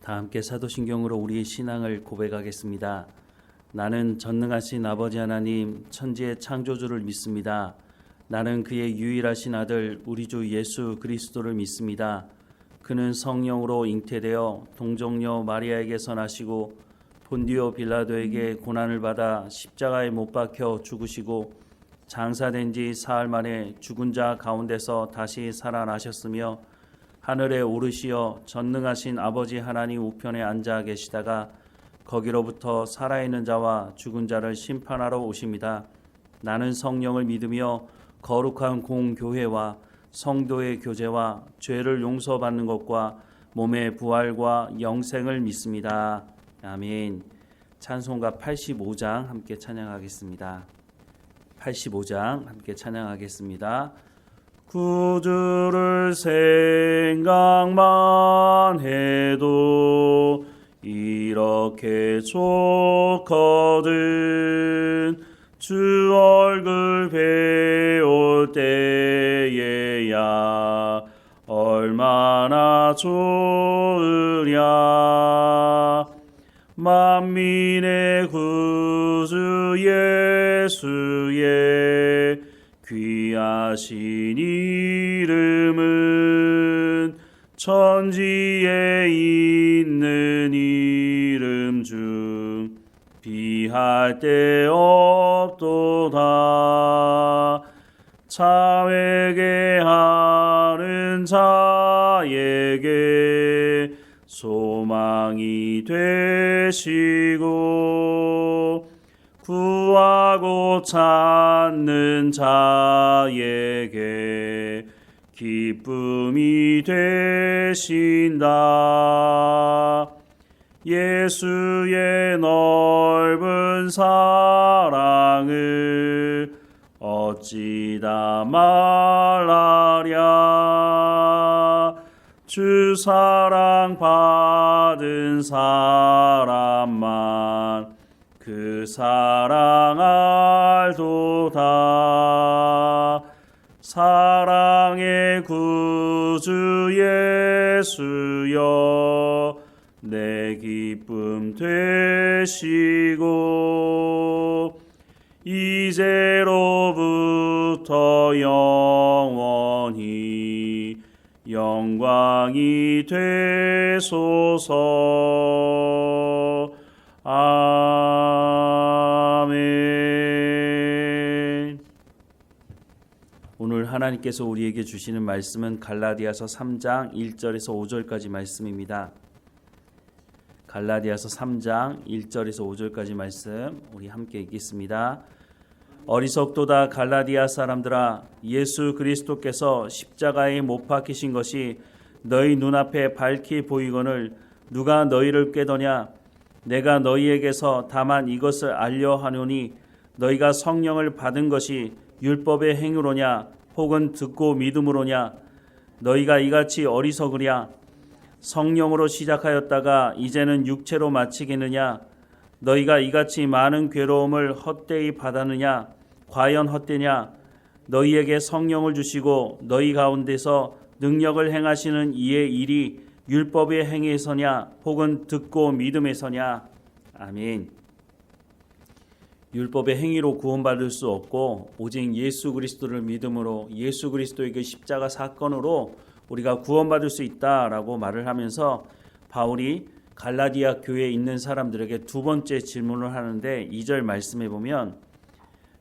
다 함께 사도신경으로 우리의 신앙을 고백하겠습니다. 나는 전능하신 아버지 하나님 천지의 창조주를 믿습니다. 나는 그의 유일하신 아들 우리 주 예수 그리스도를 믿습니다. 그는 성령으로 잉태되어 동정녀 마리아에게서 나시고 본디오 빌라도에게 고난을 받아 십자가에 못 박혀 죽으시고 장사된 지 사흘 만에 죽은 자 가운데서 다시 살아나셨으며 하늘에 오르시어 전능하신 아버지 하나님 우편에 앉아 계시다가 거기로부터 살아있는 자와 죽은 자를 심판하러 오십니다. 나는 성령을 믿으며 거룩한 공교회와 성도의 교제와 죄를 용서받는 것과 몸의 부활과 영생을 믿습니다. 아멘. 찬송가 85장 함께 찬양하겠습니다. 85장 함께 찬양하겠습니다. 구주를 생각만 해도 이렇게 좋거든. 주 얼굴 배울 때에야 얼마나 좋으랴. 만민의 구주 예수의 귀하신 이름은 천지에 있는 이름 중 비할 데 없도다. 자에게 하는 자에게 소망이 되시고 구하고 찾는 자에게 기쁨이 되신다. 예수의 넓은 사랑을 어찌 다 말하랴. 주 사랑 받은 사람만 그 사랑 알도다. 사랑의 구주 예수여 내 기쁨 되시고 이제로부터 영원히 영광이 되소서. 아멘. 오늘 하나님께서 우리에게 주시는 말씀은 갈라디아서 3장 1절에서 5절까지 말씀입니다. 갈라디아서 3장 1절에서 5절까지 말씀 우리 함께 읽겠습니다. 어리석도다 갈라디아 사람들아, 예수 그리스도께서 십자가에 못 박히신 것이 너희 눈앞에 밝히 보이거늘 누가 너희를 꾀더냐. 내가 너희에게서 다만 이것을 알려 하노니 너희가 성령을 받은 것이 율법의 행위로냐 혹은 듣고 믿음으로냐. 너희가 이같이 어리석으랴. 성령으로 시작하였다가 이제는 육체로 마치겠느냐. 너희가 이같이 많은 괴로움을 헛되이 받았느냐. 과연 헛되냐. 너희에게 성령을 주시고 너희 가운데서 능력을 행하시는 이의 일이 율법의 행위에서냐 혹은 듣고 믿음에서냐. 아멘. 율법의 행위로 구원받을 수 없고 오직 예수 그리스도를 믿음으로 예수 그리스도의 그 십자가 사건으로 우리가 구원받을 수 있다라고 말을 하면서 바울이 갈라디아 교회에 있는 사람들에게 두 번째 질문을 하는데 2절 말씀해 보면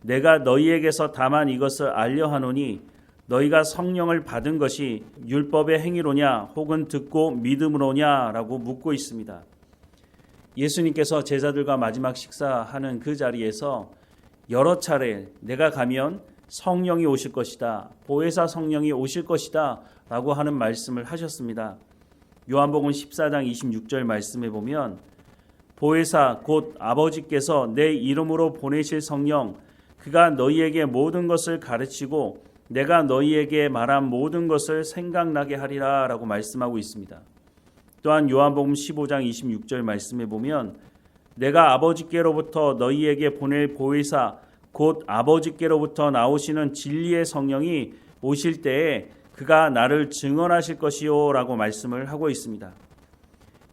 내가 너희에게서 다만 이것을 알려 하노니 너희가 성령을 받은 것이 율법의 행위로냐 혹은 듣고 믿음으로냐 라고 묻고 있습니다. 예수님께서 제자들과 마지막 식사하는 그 자리에서 여러 차례 내가 가면 성령이 오실 것이다. 보혜사 성령이 오실 것이다. 라고 하는 말씀을 하셨습니다. 요한복음 14장 26절 말씀에 보면 보혜사 곧 아버지께서 내 이름으로 보내실 성령 그가 너희에게 모든 것을 가르치고 내가 너희에게 말한 모든 것을 생각나게 하리라 라고 말씀하고 있습니다. 또한 요한복음 15장 26절 말씀에 보면 내가 아버지께로부터 너희에게 보낼 보혜사 곧 아버지께로부터 나오시는 진리의 성령이 오실 때에 그가 나를 증언하실 것이요 라고 말씀을 하고 있습니다.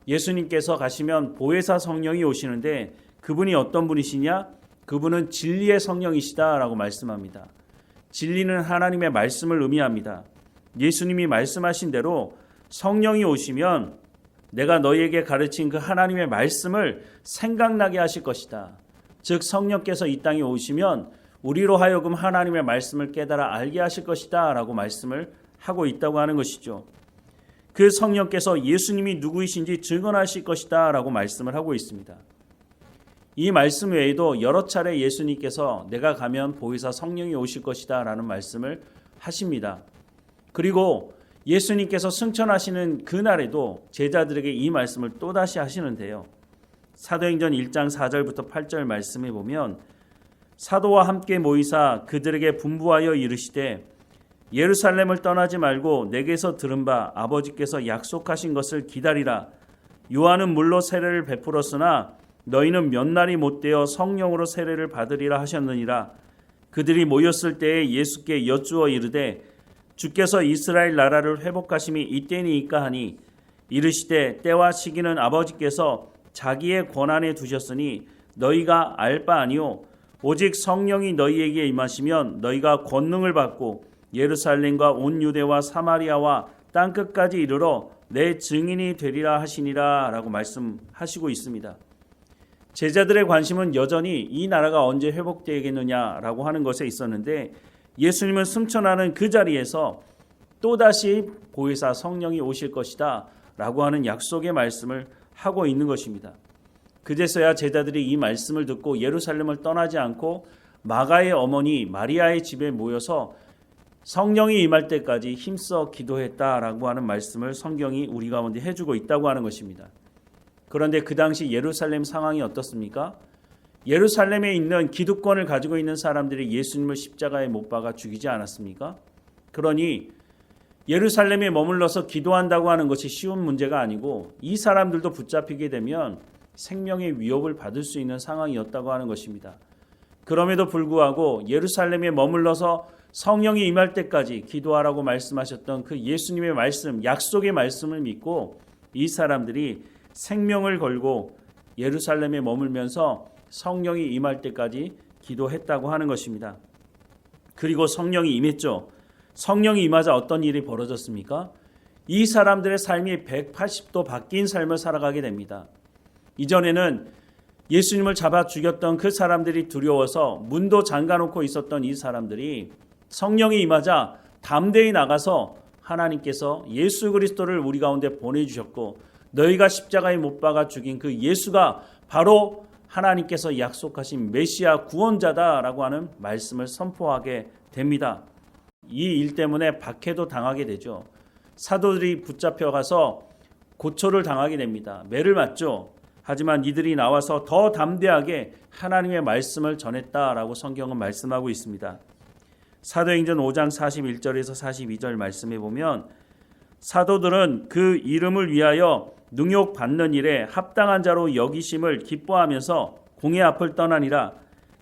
예수님께서 가시면 보혜사 성령이 오시는데 그분이 어떤 분이시냐? 그분은 진리의 성령이시다라고 말씀합니다. 진리는 하나님의 말씀을 의미합니다. 예수님이 말씀하신 대로 성령이 오시면 내가 너희에게 가르친 그 하나님의 말씀을 생각나게 하실 것이다. 즉 성령께서 이 땅에 오시면 우리로 하여금 하나님의 말씀을 깨달아 알게 하실 것이다 라고 말씀을 하고 있다고 하는 것이죠. 그 성령께서 예수님이 누구이신지 증언하실 것이다 라고 말씀을 하고 있습니다. 이 말씀 외에도 여러 차례 예수님께서 내가 가면 보혜사 성령이 오실 것이다 라는 말씀을 하십니다. 그리고 예수님께서 승천하시는 그날에도 제자들에게 이 말씀을 또다시 하시는데요. 사도행전 1장 4절부터 8절 말씀에 보면 사도와 함께 모이사 그들에게 분부하여 이르시되 예루살렘을 떠나지 말고 내게서 들은 바 아버지께서 약속하신 것을 기다리라. 요한은 물로 세례를 베풀었으나 너희는 몇 날이 못되어 성령으로 세례를 받으리라 하셨느니라. 그들이 모였을 때에 예수께 여쭈어 이르되 주께서 이스라엘 나라를 회복하심이 이때니이까 하니 이르시되 때와 시기는 아버지께서 자기의 권한에 두셨으니 너희가 알 바 아니요 오직 성령이 너희에게 임하시면 너희가 권능을 받고 예루살렘과 온 유대와 사마리아와 땅끝까지 이르러 내 증인이 되리라 하시니라 라고 말씀하시고 있습니다. 제자들의 관심은 여전히 이 나라가 언제 회복되겠느냐라고 하는 것에 있었는데 예수님은 승천하는 그 자리에서 또다시 보혜사 성령이 오실 것이다 라고 하는 약속의 말씀을 하고 있는 것입니다. 그제서야 제자들이 이 말씀을 듣고 예루살렘을 떠나지 않고 마가의 어머니 마리아의 집에 모여서 성령이 임할 때까지 힘써 기도했다라고 하는 말씀을 성경이 우리 가운데 해주고 있다고 하는 것입니다. 그런데 그 당시 예루살렘 상황이 어떻습니까? 예루살렘에 있는 기득권을 가지고 있는 사람들이 예수님을 십자가에 못 박아 죽이지 않았습니까? 그러니 예루살렘에 머물러서 기도한다고 하는 것이 쉬운 문제가 아니고 이 사람들도 붙잡히게 되면 생명의 위협을 받을 수 있는 상황이었다고 하는 것입니다. 그럼에도 불구하고 예루살렘에 머물러서 성령이 임할 때까지 기도하라고 말씀하셨던 그 예수님의 말씀, 약속의 말씀을 믿고 이 사람들이 생명을 걸고 예루살렘에 머물면서 성령이 임할 때까지 기도했다고 하는 것입니다. 그리고 성령이 임했죠. 성령이 임하자 어떤 일이 벌어졌습니까? 이 사람들의 삶이 180도 바뀐 삶을 살아가게 됩니다. 이전에는 예수님을 잡아 죽였던 그 사람들이 두려워서 문도 잠가놓고 있었던 이 사람들이 성령이 임하자 담대히 나가서 하나님께서 예수 그리스도를 우리 가운데 보내주셨고 너희가 십자가에 못 박아 죽인 그 예수가 바로 하나님께서 약속하신 메시아 구원자다라고 하는 말씀을 선포하게 됩니다. 이 일 때문에 박해도 당하게 되죠. 사도들이 붙잡혀가서 고초를 당하게 됩니다. 매를 맞죠. 하지만 이들이 나와서 더 담대하게 하나님의 말씀을 전했다라고 성경은 말씀하고 있습니다. 사도행전 5장 41절에서 42절 말씀해 보면 사도들은 그 이름을 위하여 능욕받는 일에 합당한 자로 여기심을 기뻐하면서 공회 앞을 떠나니라.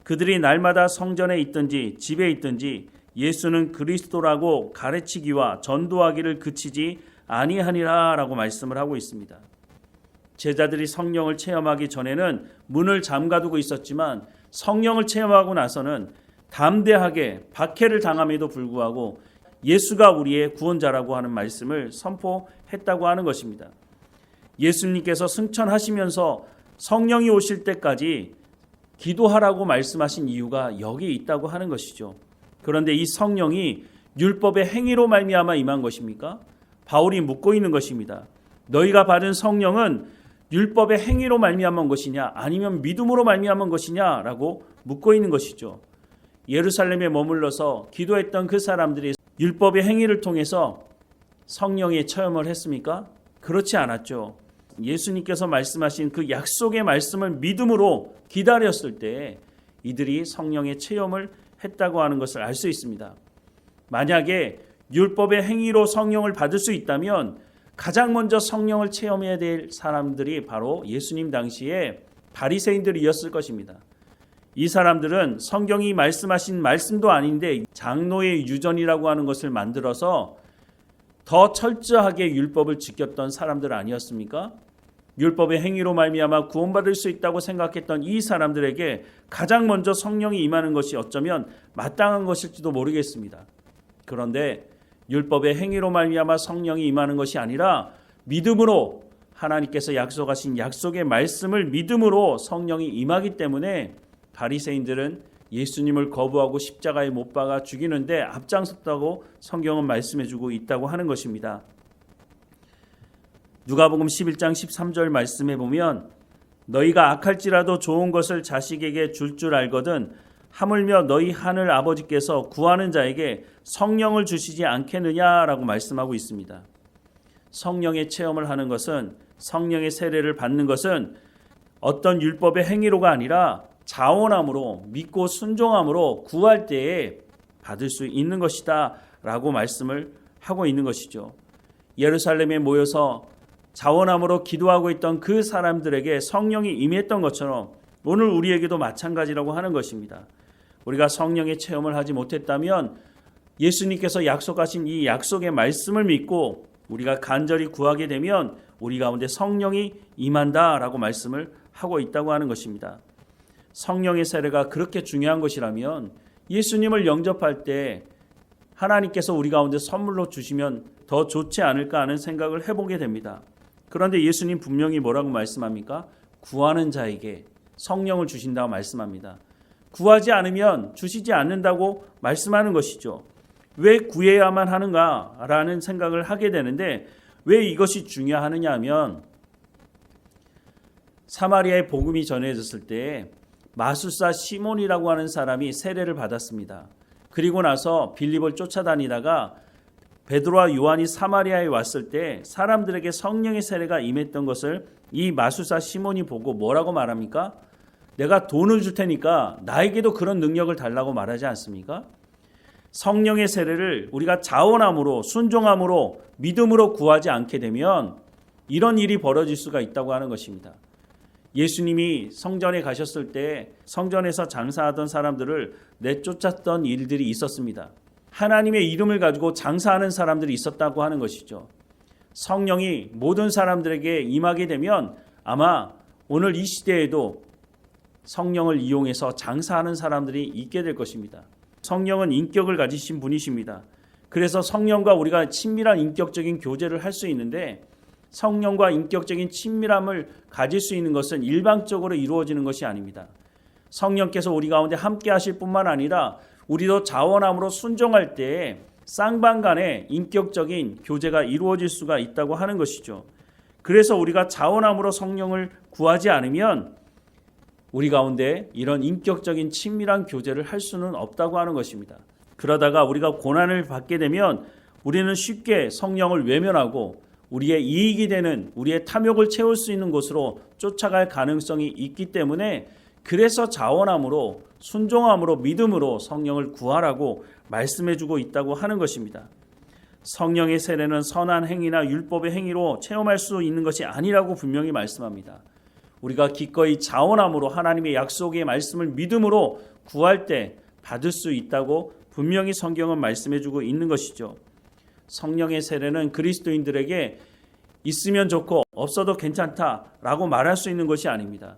그들이 날마다 성전에 있든지 집에 있든지 예수는 그리스도라고 가르치기와 전도하기를 그치지 아니하니라 라고 말씀을 하고 있습니다. 제자들이 성령을 체험하기 전에는 문을 잠가두고 있었지만 성령을 체험하고 나서는 담대하게 박해를 당함에도 불구하고 예수가 우리의 구원자라고 하는 말씀을 선포했다고 하는 것입니다. 예수님께서 승천하시면서 성령이 오실 때까지 기도하라고 말씀하신 이유가 여기 있다고 하는 것이죠. 그런데 이 성령이 율법의 행위로 말미암아 임한 것입니까? 바울이 묻고 있는 것입니다. 너희가 받은 성령은 율법의 행위로 말미암은 것이냐 아니면 믿음으로 말미암은 것이냐라고 묻고 있는 것이죠. 예루살렘에 머물러서 기도했던 그 사람들이 율법의 행위를 통해서 성령의 체험을 했습니까? 그렇지 않았죠. 예수님께서 말씀하신 그 약속의 말씀을 믿음으로 기다렸을 때 이들이 성령의 체험을 했다고 하는 것을 알 수 있습니다. 만약에 율법의 행위로 성령을 받을 수 있다면 가장 먼저 성령을 체험해야 될 사람들이 바로 예수님 당시에 바리새인들이었을 것입니다. 이 사람들은 성경이 말씀하신 말씀도 아닌데 장로의 유전이라고 하는 것을 만들어서 더 철저하게 율법을 지켰던 사람들 아니었습니까? 율법의 행위로 말미암아 구원받을 수 있다고 생각했던 이 사람들에게 가장 먼저 성령이 임하는 것이 어쩌면 마땅한 것일지도 모르겠습니다. 그런데 율법의 행위로 말미암아 성령이 임하는 것이 아니라 믿음으로 하나님께서 약속하신 약속의 말씀을 믿음으로 성령이 임하기 때문에 바리새인들은 예수님을 거부하고 십자가에 못 박아 죽이는데 앞장섰다고 성경은 말씀해주고 있다고 하는 것입니다. 누가복음 11장 13절 말씀해 보면 너희가 악할지라도 좋은 것을 자식에게 줄 알거든 하물며 너희 하늘 아버지께서 구하는 자에게 성령을 주시지 않겠느냐라고 말씀하고 있습니다. 성령의 체험을 하는 것은, 성령의 세례를 받는 것은 어떤 율법의 행위로가 아니라 자원함으로, 믿고 순종함으로 구할 때에 받을 수 있는 것이다 라고 말씀을 하고 있는 것이죠. 예루살렘에 모여서 자원함으로 기도하고 있던 그 사람들에게 성령이 임했던 것처럼 오늘 우리에게도 마찬가지라고 하는 것입니다. 우리가 성령의 체험을 하지 못했다면 예수님께서 약속하신 이 약속의 말씀을 믿고 우리가 간절히 구하게 되면 우리 가운데 성령이 임한다라고 말씀을 하고 있다고 하는 것입니다. 성령의 세례가 그렇게 중요한 것이라면 예수님을 영접할 때 하나님께서 우리 가운데 선물로 주시면 더 좋지 않을까 하는 생각을 해보게 됩니다. 그런데 예수님 분명히 뭐라고 말씀합니까? 구하는 자에게 성령을 주신다고 말씀합니다. 구하지 않으면 주시지 않는다고 말씀하는 것이죠. 왜 구해야만 하는가라는 생각을 하게 되는데 왜 이것이 중요하느냐 하면 사마리아의 복음이 전해졌을 때 마술사 시몬이라고 하는 사람이 세례를 받았습니다. 그리고 나서 빌립을 쫓아다니다가 베드로와 요한이 사마리아에 왔을 때 사람들에게 성령의 세례가 임했던 것을 이 마술사 시몬이 보고 뭐라고 말합니까? 내가 돈을 줄 테니까 나에게도 그런 능력을 달라고 말하지 않습니까? 성령의 세례를 우리가 자원함으로, 순종함으로, 믿음으로 구하지 않게 되면 이런 일이 벌어질 수가 있다고 하는 것입니다. 예수님이 성전에 가셨을 때 성전에서 장사하던 사람들을 내쫓았던 일들이 있었습니다. 하나님의 이름을 가지고 장사하는 사람들이 있었다고 하는 것이죠. 성령이 모든 사람들에게 임하게 되면 아마 오늘 이 시대에도 성령을 이용해서 장사하는 사람들이 있게 될 것입니다. 성령은 인격을 가지신 분이십니다. 그래서 성령과 우리가 친밀한 인격적인 교제를 할 수 있는데 성령과 인격적인 친밀함을 가질 수 있는 것은 일방적으로 이루어지는 것이 아닙니다. 성령께서 우리 가운데 함께 하실 뿐만 아니라 우리도 자원함으로 순종할 때에 쌍방간에 인격적인 교제가 이루어질 수가 있다고 하는 것이죠. 그래서 우리가 자원함으로 성령을 구하지 않으면 우리 가운데 이런 인격적인 친밀한 교제를 할 수는 없다고 하는 것입니다. 그러다가 우리가 고난을 받게 되면 우리는 쉽게 성령을 외면하고 우리의 이익이 되는, 우리의 탐욕을 채울 수 있는 곳으로 쫓아갈 가능성이 있기 때문에 그래서 자원함으로, 순종함으로, 믿음으로 성령을 구하라고 말씀해주고 있다고 하는 것입니다. 성령의 세례는 선한 행위나 율법의 행위로 체험할 수 있는 것이 아니라고 분명히 말씀합니다. 우리가 기꺼이 자원함으로 하나님의 약속의 말씀을 믿음으로 구할 때 받을 수 있다고 분명히 성경은 말씀해주고 있는 것이죠. 성령의 세례는 그리스도인들에게 있으면 좋고 없어도 괜찮다라고 말할 수 있는 것이 아닙니다.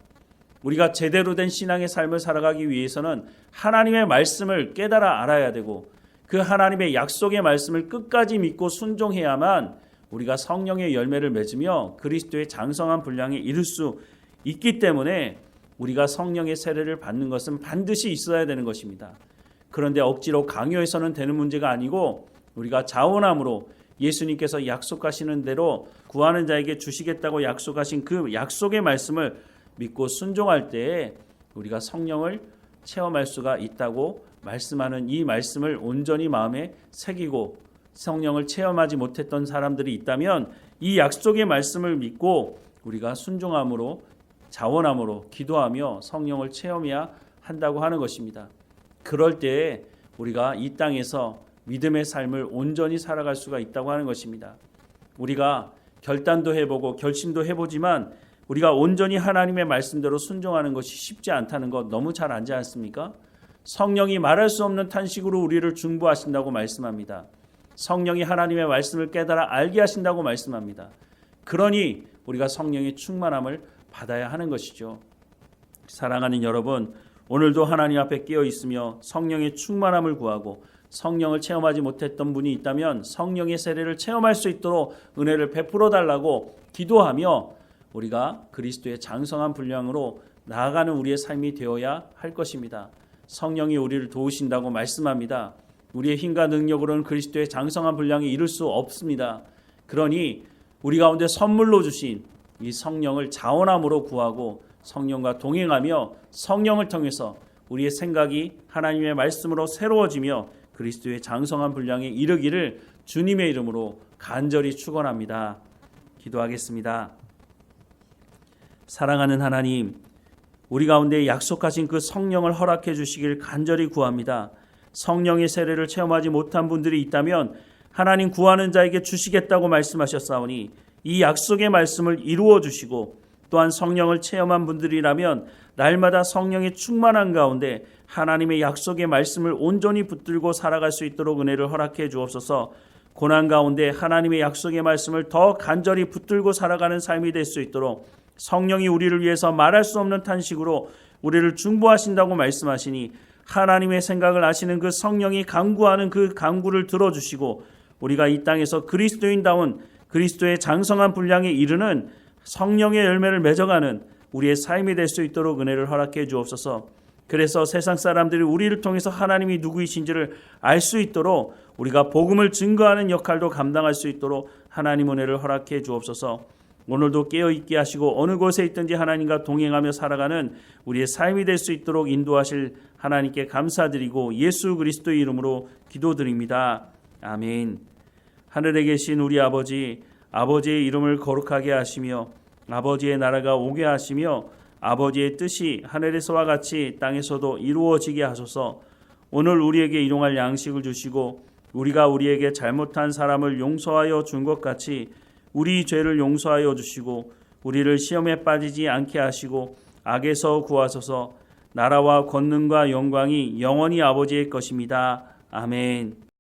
우리가 제대로 된 신앙의 삶을 살아가기 위해서는 하나님의 말씀을 깨달아 알아야 되고 그 하나님의 약속의 말씀을 끝까지 믿고 순종해야만 우리가 성령의 열매를 맺으며 그리스도의 장성한 분량에 이를 수 있기 때문에 우리가 성령의 세례를 받는 것은 반드시 있어야 되는 것입니다. 그런데 억지로 강요해서는 되는 문제가 아니고 우리가 자원함으로 예수님께서 약속하시는 대로 구하는 자에게 주시겠다고 약속하신 그 약속의 말씀을 믿고 순종할 때에 우리가 성령을 체험할 수가 있다고 말씀하는 이 말씀을 온전히 마음에 새기고 성령을 체험하지 못했던 사람들이 있다면 이 약속의 말씀을 믿고 우리가 순종함으로 자원함으로 기도하며 성령을 체험해야 한다고 하는 것입니다. 그럴 때에 우리가 이 땅에서 믿음의 삶을 온전히 살아갈 수가 있다고 하는 것입니다. 우리가 결단도 해보고 결심도 해보지만 우리가 온전히 하나님의 말씀대로 순종하는 것이 쉽지 않다는 것 너무 잘 알지 않습니까? 성령이 말할 수 없는 탄식으로 우리를 중보하신다고 말씀합니다. 성령이 하나님의 말씀을 깨달아 알게 하신다고 말씀합니다. 그러니 우리가 성령의 충만함을 받아야 하는 것이죠. 사랑하는 여러분, 오늘도 하나님 앞에 깨어 있으며 성령의 충만함을 구하고 성령을 체험하지 못했던 분이 있다면 성령의 세례를 체험할 수 있도록 은혜를 베풀어 달라고 기도하며 우리가 그리스도의 장성한 분량으로 나아가는 우리의 삶이 되어야 할 것입니다. 성령이 우리를 도우신다고 말씀합니다. 우리의 힘과 능력으로는 그리스도의 장성한 분량에 이룰 수 없습니다. 그러니 우리 가운데 선물로 주신 이 성령을 자원함으로 구하고 성령과 동행하며 성령을 통해서 우리의 생각이 하나님의 말씀으로 새로워지며 그리스도의 장성한 분량에 이르기를 주님의 이름으로 간절히 축원합니다. 기도하겠습니다. 사랑하는 하나님, 우리 가운데 약속하신 그 성령을 허락해 주시길 간절히 구합니다. 성령의 세례를 체험하지 못한 분들이 있다면 하나님 구하는 자에게 주시겠다고 말씀하셨사오니 이 약속의 말씀을 이루어 주시고 또한 성령을 체험한 분들이라면 날마다 성령의 충만한 가운데 하나님의 약속의 말씀을 온전히 붙들고 살아갈 수 있도록 은혜를 허락해 주옵소서. 고난 가운데 하나님의 약속의 말씀을 더 간절히 붙들고 살아가는 삶이 될 수 있도록 성령이 우리를 위해서 말할 수 없는 탄식으로 우리를 중보하신다고 말씀하시니 하나님의 생각을 아시는 그 성령이 간구하는 그 간구를 들어주시고 우리가 이 땅에서 그리스도인다운 그리스도의 장성한 분량에 이르는 성령의 열매를 맺어가는 우리의 삶이 될 수 있도록 은혜를 허락해 주옵소서. 그래서 세상 사람들이 우리를 통해서 하나님이 누구이신지를 알 수 있도록 우리가 복음을 증거하는 역할도 감당할 수 있도록 하나님 은혜를 허락해 주옵소서. 오늘도 깨어있게 하시고 어느 곳에 있든지 하나님과 동행하며 살아가는 우리의 삶이 될 수 있도록 인도하실 하나님께 감사드리고 예수 그리스도의 이름으로 기도드립니다. 아멘. 하늘에 계신 우리 아버지, 아버지의 이름을 거룩하게 하시며 아버지의 나라가 오게 하시며 아버지의 뜻이 하늘에서와 같이 땅에서도 이루어지게 하소서. 오늘 우리에게 일용할 양식을 주시고 우리가 우리에게 잘못한 사람을 용서하여 준 것 같이 우리 죄를 용서하여 주시고 우리를 시험에 빠지지 않게 하시고 악에서 구하소서. 나라와 권능과 영광이 영원히 아버지의 것입니다. 아멘.